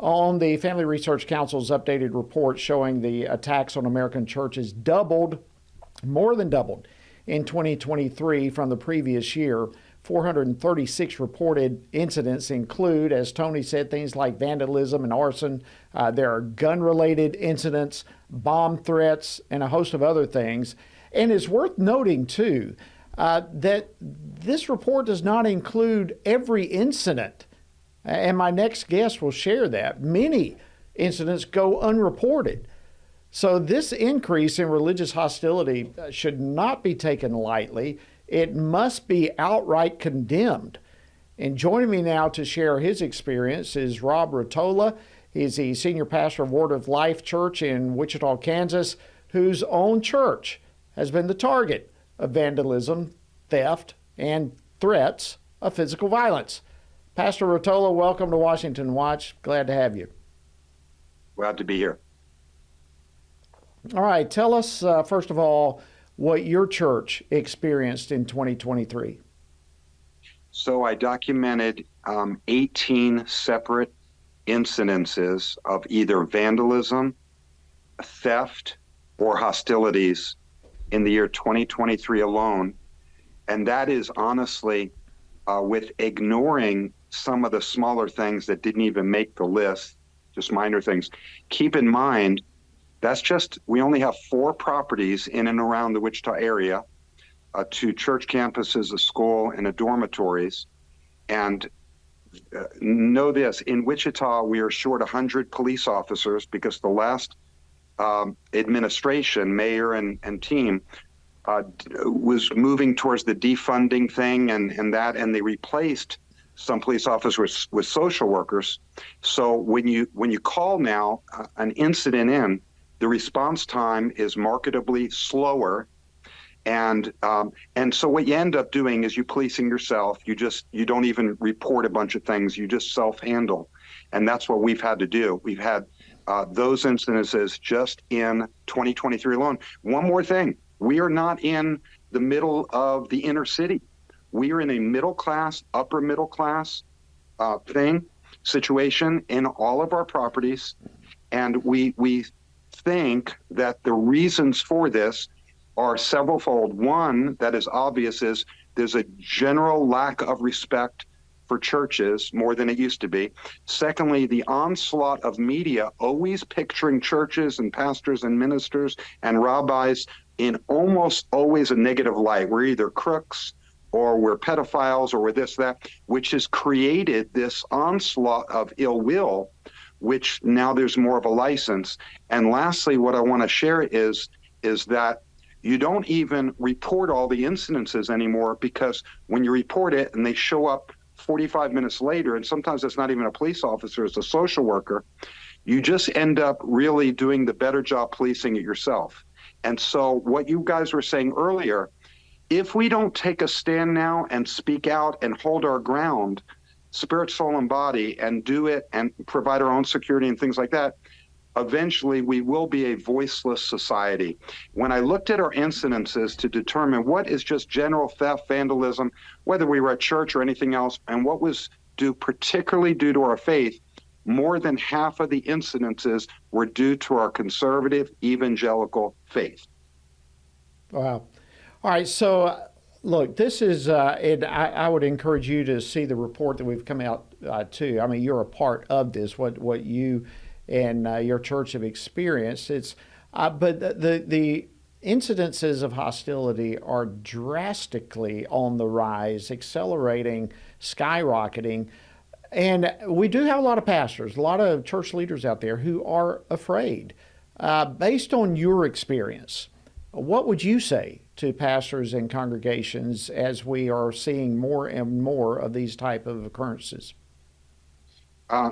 on the Family Research Council's updated report showing the attacks on American churches doubled, more than doubled, in 2023 from the previous year. 436 reported incidents include, as Tony said, things like vandalism and arson. There are gun-related incidents, bomb threats, and a host of other things. And it's worth noting, too, that this report does not include every incident. And my next guest will share that. Many incidents go unreported. So this increase in religious hostility should not be taken lightly. It must be outright condemned. And joining me now to share his experience is Rob Rotola. He's the senior pastor of Word of Life Church in Wichita, Kansas, whose own church has been the target of vandalism, theft, and threats of physical violence. Pastor Rotola, welcome to Washington Watch. Glad to have you. Glad to be here. All right, tell us, first of all, what your church experienced in 2023. So I documented 18 separate incidences of either vandalism, theft, or hostilities in the year 2023 alone. And that is honestly with ignoring some of the smaller things that didn't even make the list, just minor things. Keep in mind, we only have 4 properties in and around the Wichita area, 2 church campuses, a school, and a dormitories. And know this, in Wichita, we are short 100 police officers because the last administration, mayor and team, was moving towards the defunding thing and they replaced some police officers with social workers. So when you call now an incident in, the response time is marketably slower. And so what you end up doing is you policing yourself. You don't even report a bunch of things. You just self-handle. And that's what we've had to do. We've had those incidences just in 2023 alone. One more thing. We are not in the middle of the inner city. We are in a middle class, upper middle class situation in all of our properties. And we think that the reasons for this are severalfold. One that is obvious is there's a general lack of respect for churches more than it used to be. Secondly, the onslaught of media always picturing churches and pastors and ministers and rabbis in almost always a negative light. We're either crooks or we're pedophiles or we're this, that, which has created this onslaught of ill will, which now there's more of a license. And lastly, what I want to share is that you don't even report all the incidences anymore, because when you report it and they show up 45 minutes later, and sometimes it's not even a police officer, it's a social worker, you just end up really doing the better job policing it yourself. And so what you guys were saying earlier, if we don't take a stand now and speak out and hold our ground, spirit, soul, and body, and do it and provide our own security and things like that, eventually we will be a voiceless society. When I looked at our incidences to determine what is just general theft, vandalism, whether we were at church or anything else, and what was particularly due to our faith, more than half of the incidences were due to our conservative evangelical faith. Wow. All right. So, look, this is, and I would encourage you to see the report that we've come out to. I mean, you're a part of this, what you and your church have experienced. But the incidences of hostility are drastically on the rise, accelerating, skyrocketing. And we do have a lot of pastors, a lot of church leaders out there who are afraid. Based on your experience, what would you say to pastors and congregations as we are seeing more and more of these type of occurrences?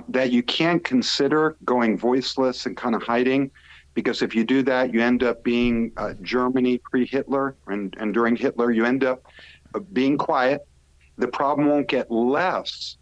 That you can't consider going voiceless and kind of hiding, because if you do that, you end up being Germany pre-Hitler, and during Hitler, you end up being quiet. The problem won't get less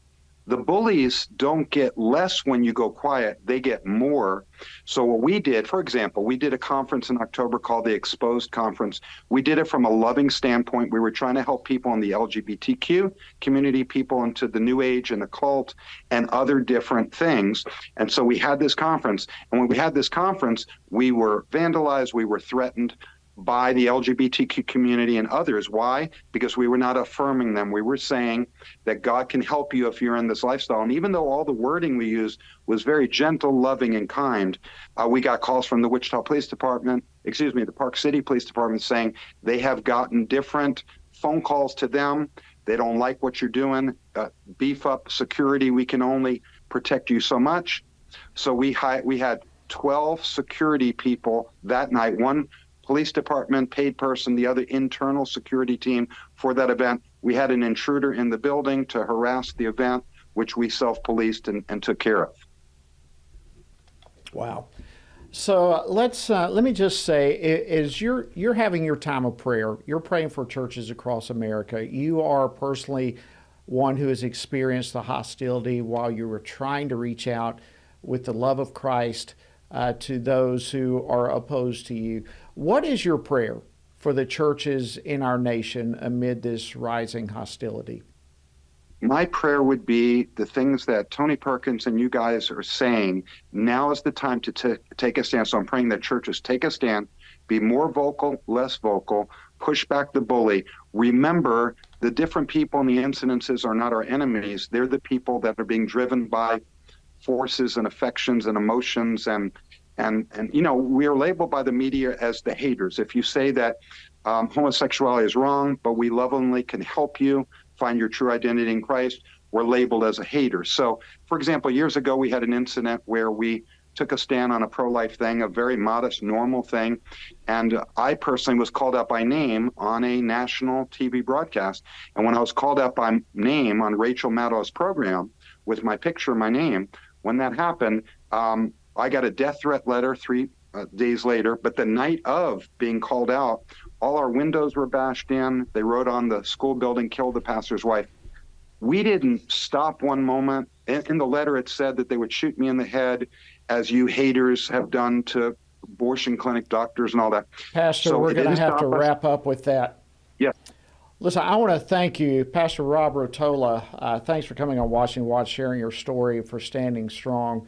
The bullies don't get less when you go quiet, they get more. So what we did, for example, we did a conference in October called the Exposed Conference. We did it from a loving standpoint. We were trying to help people in the LGBTQ community, people into the New Age and occult and other different things. And so we had this conference. And when we had this conference, we were vandalized, we were threatened by the LGBTQ community and others. Why? Because we were not affirming them. We were saying that God can help you if you're in this lifestyle. And even though all the wording we used was very gentle, loving, and kind, we got calls from the Wichita Police Department, the Park City Police Department, saying they have gotten different phone calls to them. They don't like what you're doing. Beef up security. We can only protect you so much. So we had 12 security people that night, one police department paid person, the other internal security team for that event. We had an intruder in the building to harass the event, which we self-policed and took care of. Wow. So let me just say, as you're having your time of prayer, you're praying for churches across America. You are personally one who has experienced the hostility while you were trying to reach out with the love of Christ to those who are opposed to you. What is your prayer for the churches in our nation amid this rising hostility? My prayer would be the things that Tony Perkins and you guys are saying. Now is the time to take a stand. So I'm praying that churches take a stand, be more vocal, less vocal, push back the bully. Remember, the different people in the incidences are not our enemies. They're the people that are being driven by forces and affections and emotions and we are labeled by the media as the haters. If you say that homosexuality is wrong, but we lovingly can help you find your true identity in Christ, we're labeled as a hater. So, for example, years ago, we had an incident where we took a stand on a pro-life thing, a very modest, normal thing. And I personally was called out by name on a national TV broadcast. And when I was called out by name on Rachel Maddow's program with my picture and my name, when that happened, I got a death threat letter 3 days later, but the night of being called out, all our windows were bashed in. They wrote on the school building, killed the pastor's wife. We didn't stop one moment. In the letter, it said that they would shoot me in the head, as you haters have done to abortion clinic doctors and all that. Pastor, so we're going to have to wrap up with that. Yes. Listen, I want to thank you, Pastor Rob Rotola. Thanks for coming on Washington Watch, sharing your story, for standing strong